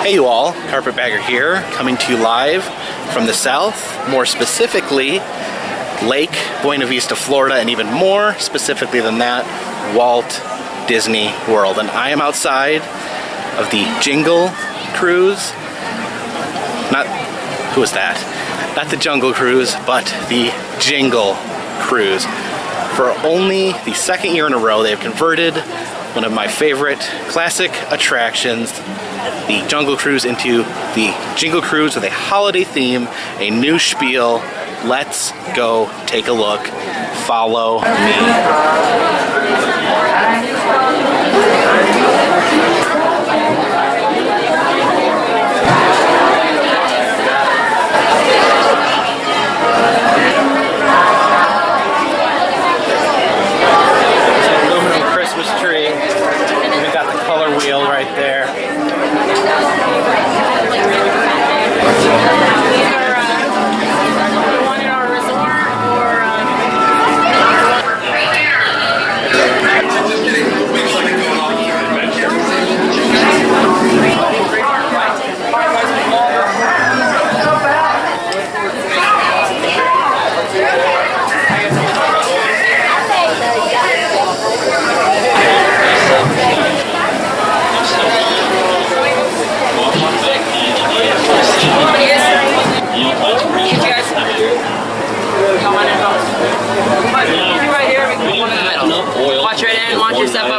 Hey you all, Carpetbagger here, coming to you live from the south, more specifically Lake Buena Vista, Florida, and even more specifically than that, Walt Disney World. And I am outside of the Jingle cruise. Who is that? Not the Jungle Cruise, but the Jingle Cruise. For only the second year in a row, they've converted one of my favorite classic attractions, the Jungle Cruise, into the Jingle Cruise with a holiday theme, a new spiel. Let's go take a look. Follow me. Right there. One in our resort or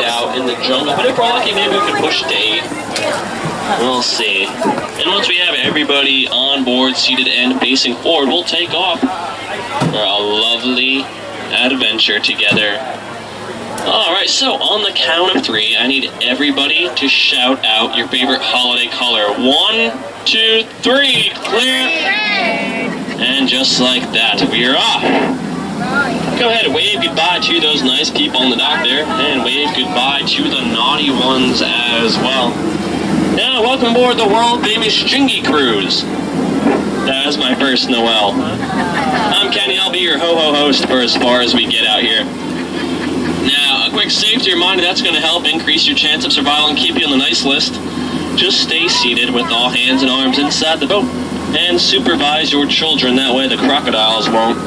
out in the jungle, but if we're lucky, maybe we could push to 8. We'll see. And once we have everybody on board, seated and facing forward, we'll take off for a lovely adventure together. Alright, so on the count of 3, I need everybody to shout out your favorite holiday color. 1, 2, 3, clear! And just like that, we're off! Go ahead and wave goodbye to those nice people on the dock there, and wave goodbye to the naughty ones as well. Now, welcome aboard the world-famous Jingle Cruise. That is my first Noel. I'm Kenny, I'll be your ho-ho host for as far as we get out here. Now, a quick safety reminder that's going to help increase your chance of survival and keep you on the nice list. Just stay seated with all hands and arms inside the boat, and supervise your children, that way the crocodiles won't.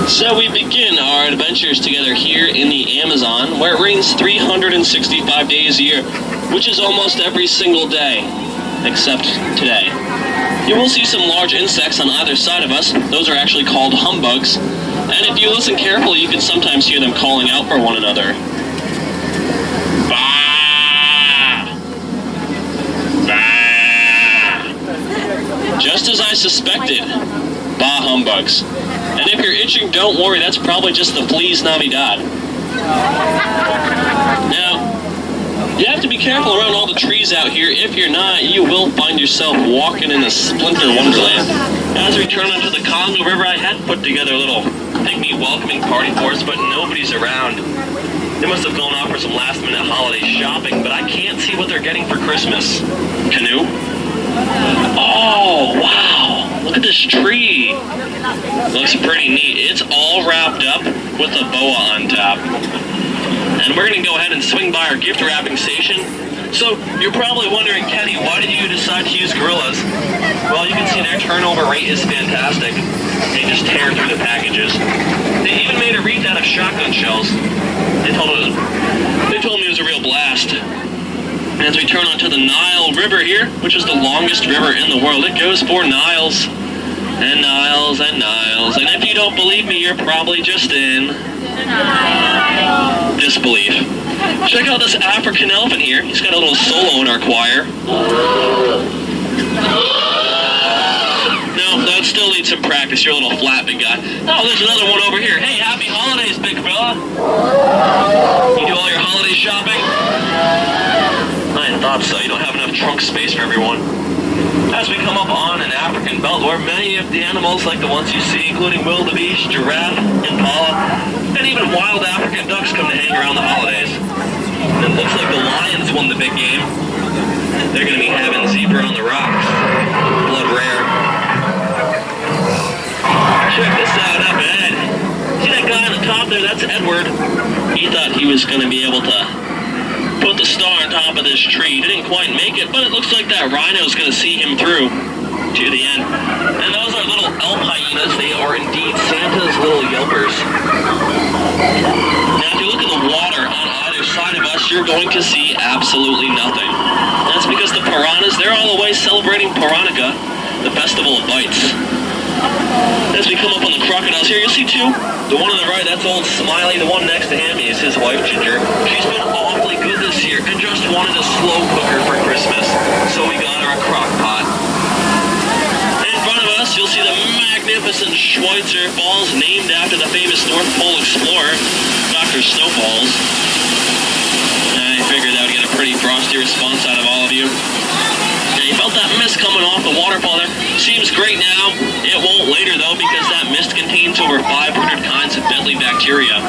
So we begin our adventures together here in the Amazon, where it rains 365 days a year, which is almost every single day, except today. You will see some large insects on either side of us. Those are actually called humbugs, and if you listen carefully, you can sometimes hear them calling out for one another. Bah! Bah! Just as I suspected. Bah humbugs. And if you're itching, don't worry, that's probably just the fleas Navidad. Now, you have to be careful around all the trees out here. If you're not, you will find yourself walking in a splinter wonderland. As we turn onto the Congo River, I had put together a little pygmy welcoming party for us, but nobody's around. They must have gone off for some last-minute holiday shopping, but I can't see what they're getting for Christmas. Canoe? Oh, wow! Look at this tree! Looks pretty neat. It's all wrapped up with a boa on top. And we're going to go ahead and swing by our gift wrapping station. So, you're probably wondering, Kenny, why did you decide to use gorillas? Well, you can see their turnover rate is fantastic. They just tear through the packages. They even made a wreath out of shotgun shells. They told me it was a real blast. As we turn onto the Nile River here, which is the longest river in the world, it goes for Niles and Niles and Niles. And if you don't believe me, you're probably just in disbelief. Check out this African elephant here. He's got a little solo in our choir. No, that still needs some practice. You're a little flat, big guy. Oh, there's another one over here. Hey, happy holidays, big fella. You do all your holiday shopping? I thought so. You don't have enough trunk space for everyone. As we come up on an African belt where many of the animals, like the ones you see, including wildebeest, giraffe, impala, and even wild African ducks come to hang around the holidays. And it looks like the Lions won the big game. They're going to be having zebra on the rocks. Blood rare. Check this out up ahead. See that guy in the top there, that's Edward. He thought he was going to be able to put the star on top of this tree. He didn't quite make it, but it looks like that rhino's going to see him through to the end. And those are little elf hyenas. They are indeed Santa's little yelpers. Now, if you look at the water on either side of us, you're going to see absolutely nothing. That's because the piranhas, they're all away celebrating Piranha, the festival of bites. As we come up on the crocodiles here, you'll see two. The one on the right, that's old Smiley. The one next to him is his wife, Ginger. She's been awfully good this year and just wanted a slow cooker for Christmas. So we got her a crock pot. In front of us, you'll see the magnificent Schweitzer Falls, named after the famous North Pole explorer, Dr. Snowballs. I figured that would get a pretty frosty response out of all of you. You felt that mist coming off the waterfall there. Seems great now. It won't later though, because that mist contains over 500 kinds of deadly bacteria.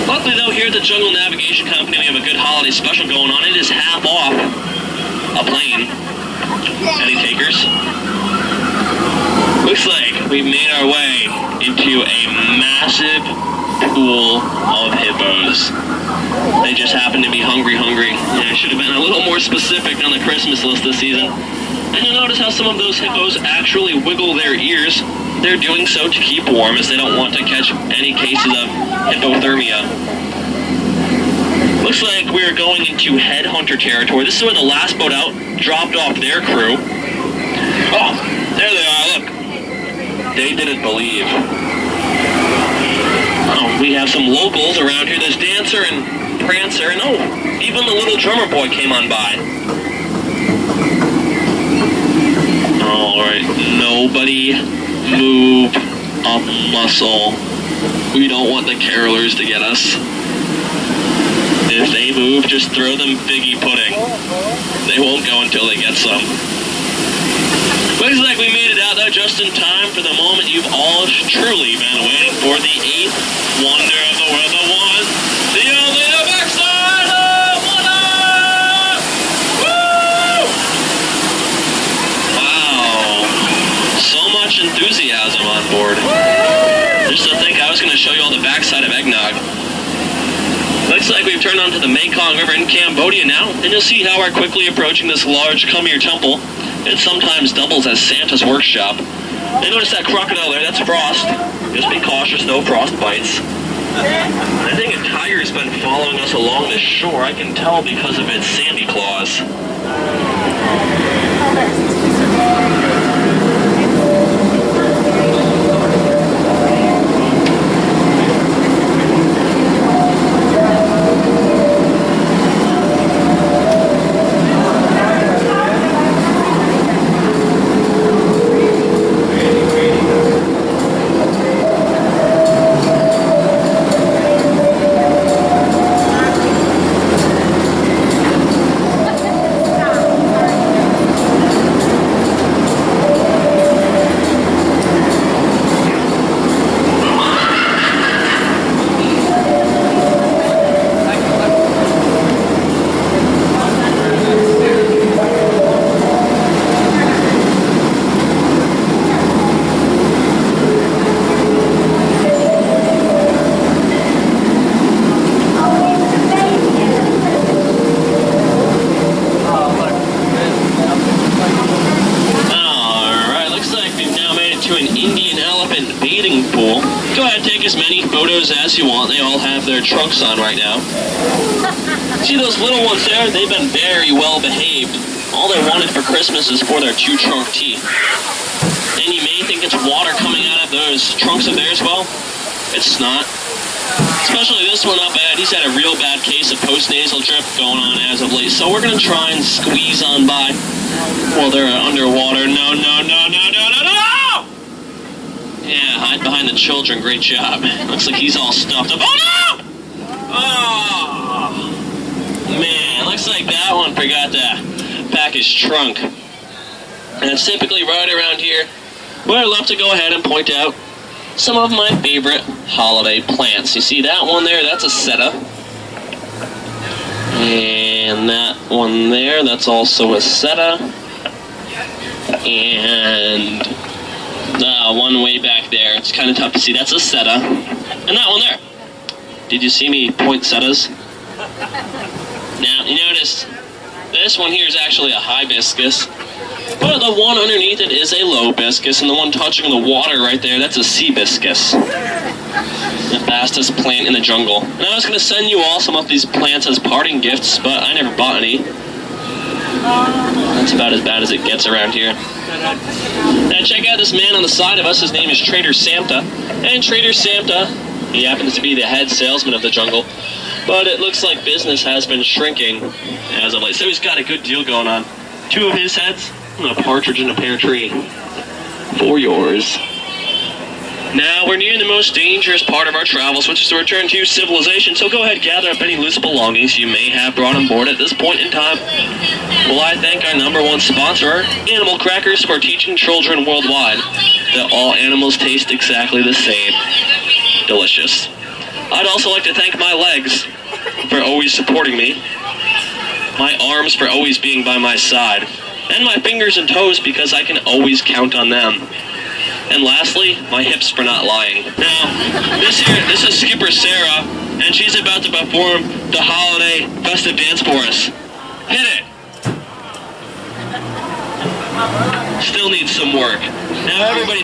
Luckily though, here at the Jungle Navigation Company, we have a good holiday special going on. It is half off a plane. Any takers? Looks like we've made our way into a massive pool of hippos. They just happen to be hungry. Yeah, I should have been a little more specific on the Christmas list this season. And you'll notice how some of those hippos actually wiggle their ears. They're doing so to keep warm, as they don't want to catch any cases of hypothermia. Looks like we're going into headhunter territory. This is where the last boat out dropped off their crew. Oh, there they are, look. They didn't believe. Oh, we have some locals around here. There's Dancer and Prancer, and oh, even the little drummer boy came on by. Alright, nobody move a muscle. We don't want the carolers to get us. If they move, just throw them figgy pudding. They won't go until they get some. Looks like we made it out though just in time for the moment you've all truly been waiting for. The 8th wonder of the world, the one, the only, the backside of water! Woo! Wow. So much enthusiasm on board. Just to think I was going to show you all the backside of eggnog. Looks like we've turned onto the Mekong River in Cambodia now, and you'll see how we're quickly approaching this large Khmer temple. It sometimes doubles as Santa's workshop. And notice that crocodile there, that's Frost. Just be cautious, no frost bites. I think a tiger's been following us along the shore. I can tell because of its sandy claws. As you want. They all have their trunks on right now. See those little ones there? They've been very well behaved. All they wanted for Christmas is for their 2 trunk teeth. And you may think it's water coming out of those trunks of theirs. Well, it's not. Especially this one up bad. He's had a real bad case of post-nasal drip going on as of late. So we're going to try and squeeze on by while they're underwater. No. Yeah, hide behind the children. Great job. Looks like he's all stuffed up. Oh, no! Oh, man. Looks like that one forgot to pack his trunk. And it's typically right around here where I love to go ahead and point out some of my favorite holiday plants. You see that one there? That's a seta. And that one there, that's also a seta. And one way back there, it's kind of tough to see, that's a seta. And that one there. Did you see me poinsettias? Now, you notice this one here is actually a hibiscus, but the one underneath it is a lobiscus, and the one touching the water right there, that's a seabiscus. The fastest plant in the jungle. And I was going to send you all some of these plants as parting gifts, but I never bought any. That's about as bad as it gets around here. Now check out this man on the side of us. His name is Trader Samta. And Trader Samta, he happens to be the head salesman of the jungle. But it looks like business has been shrinking as of late. So he's got a good deal going on. 2 of his heads, and a partridge in a pear tree. For yours. Now, we're near the most dangerous part of our travels, which is to return to civilization, so go ahead, gather up any loose belongings you may have brought on board at this point in time. Will I thank our #1 sponsor, Animal Crackers, for teaching children worldwide that all animals taste exactly the same. Delicious. I'd also like to thank my legs for always supporting me, my arms for always being by my side, and my fingers and toes because I can always count on them. And lastly, my hips for not lying. Now, this is Skipper Sarah, and she's about to perform the holiday festive dance for us. Hit it! Still needs some work. Now everybody...